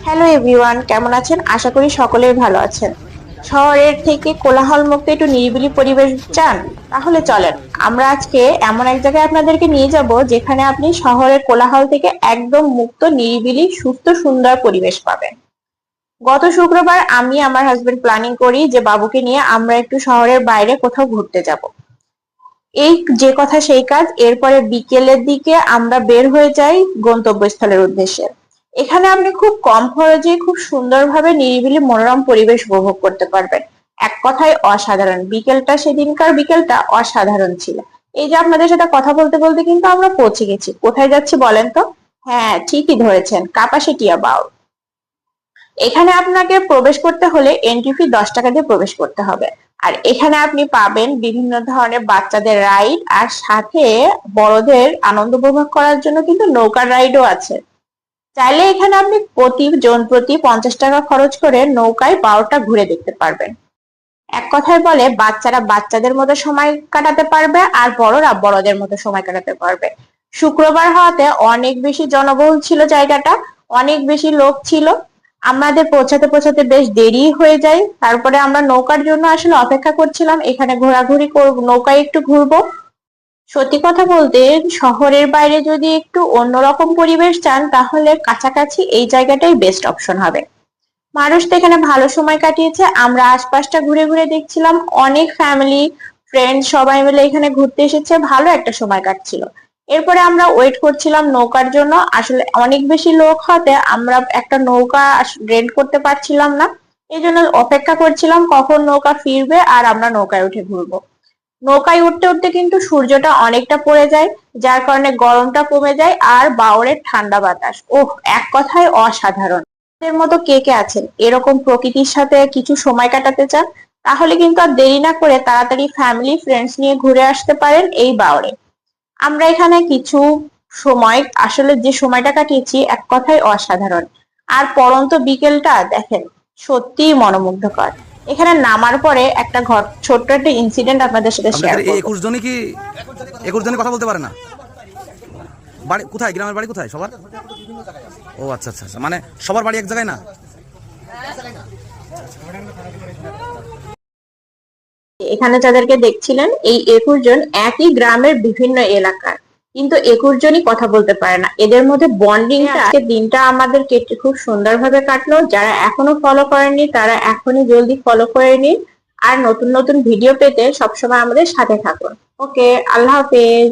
Hello everyone, কেমন আছেন? আশা করি সকলেই ভালো আছেন। শহরের থেকে কোলাহল মুক্ত একটু নিরিবিলি পরিবেশ চান? তাহলে চলেন, আমরা আজকে এমন এক জায়গায় আপনাদেরকে নিয়ে যাব যেখানে আপনি শহরের কোলাহল থেকে একদম মুক্ত, নিরিবিলি, সুস্থ, সুন্দর পরিবেশ পাবেন। গত শুক্রবার আমি আমার হাজবেন্ড প্ল্যানিং করি যে বাবুকে নিয়ে আমরা একটু শহরের বাইরে কোথাও ঘুরতে যাব। এই যে কথা সেই কাজ, এরপরে বিকেলের দিকে আমরা বের হয়ে যাই গন্তব্যস্থলের উদ্দেশ্যে। এখানে আপনি খুব কম খরচে খুব সুন্দরভাবে নিরিবিলি মনোরম পরিবেশ উপভোগ করতে পারবেন। এক কথায় অসাধারণ। সেদিনকার বিকেলটা অসাধারণ ছিল। এই যে আপনাদের সাথে কথা বলতে বলতে কিন্তু আমরা পৌঁছে গেছি। কোথায় যাচ্ছি বলেন তো? হ্যাঁ, ঠিকই ধরেছেন, কাপাসিটিয়া বাউল। এখানে আপনাকে প্রবেশ করতে হলে এন্ট্রি ফি 10 টাকা দিয়ে প্রবেশ করতে হবে। আর এখানে আপনি পাবেন বিভিন্ন ধরনের বাচ্চাদের রাইড, আর সাথে বড়দের আনন্দ উপভোগ করার জন্য কিন্তু নৌকার রাইডও আছে। চাইলে এখানে আপনি প্রতি জন প্রতি 50 টাকা খরচ করে নৌকায় 12টা ঘুরে দেখতে পারবেন। এক কথায় বলে, বাচ্চারা বাচ্চাদের মতো সময় কাটাতে পারবে আর বড়রা বড়দের মতো সময় কাটাতে পারবে। শুক্রবার হওয়াতে অনেক বেশি জনবহুল ছিল জায়গাটা, অনেক বেশি লোক ছিল। আমাদের পৌঁছাতে পৌঁছাতে বেশ দেরি হয়ে যায়। তারপরে আমরা নৌকার জন্য আসলে অপেক্ষা করছিলাম, এখানে ঘোরাঘুরি করবো, নৌকায় একটু ঘুরবো। সত্যি কথা বলতে, শহরের বাইরে যদি একটু অন্যরকম পরিবেশ চান তাহলে কাছাকাছি এই জায়গাটাই বেস্ট অপশন হবে। মানুষ তো এখানে ভালো সময় কাটিয়েছে। আমরা আশপাশটা ঘুরে ঘুরে দেখছিলাম, অনেক ফ্যামিলি ফ্রেন্ড সবাই মিলে এখানে ঘুরতে এসেছে, ভালো একটা সময় কাটছিল। এরপরে আমরা ওয়েট করছিলাম নৌকার জন্য। আসলে অনেক বেশি লোক হতে আমরা একটা নৌকা রেন্ট করতে পারছিলাম না। এই জন্য অপেক্ষা করছিলাম কখন নৌকা ফিরবে আর আমরা নৌকায় উঠে ঘুরবো। নৌকায় উঠতে উঠতে কিন্তু সূর্যটা অনেকটা পড়ে যায়, যার কারণে গরমটা কমে যায় আর বাওরের ঠান্ডা বাতাস, ওহ, এক কথায় অসাধারণ। এর মতো কে কে আছেন এরকম প্রকৃতির সাথে কিছু সময় কাটাতে চান? তাহলে কিন্তু আর দেরি না করে তাড়াতাড়ি ফ্যামিলি ফ্রেন্ডস নিয়ে ঘুরে আসতে পারেন এই বাওরে। আমরা এখানে কিছু সময়, আসলে যে সময়টা কাটিয়েছি, এক কথায় অসাধারণ। আর পড়ন্ত বিকেলটা দেখেন, সত্যিই মনোমুগ্ধকর। এখানে নামার পরে একটা ছোট্ট একটা ইনসিডেন্ট আপনাদের সাথে শেয়ার আপনাদের এই করব। 21 জনই কি 21 জনই কথা বলতে পারে না? বাড়ি কোথায়? গ্রামের বাড়ি কোথায় সবার? ও আচ্ছা আচ্ছা আচ্ছা, মানে সবার বাড়ি এক জায়গায় না? এখানে যাদেরকে দেখছিলেন, এই 21 জন একই গ্রামের বিভিন্ন এলাকার, কিন্তু 21 জনই কথা বলতে পারে না। এদের মধ্যে বন্ডিংটা, আজকের দিনটা আমাদের কেটে খুব সুন্দরভাবে কাটলো। যারা এখনো ফলো করেননি তারা এখনই জলদি ফলো করে নিন। আর নতুন নতুন ভিডিও পেতে সবসময় আমাদের সাথে থাকুন। ওকে, আল্লাহ হাফেজ।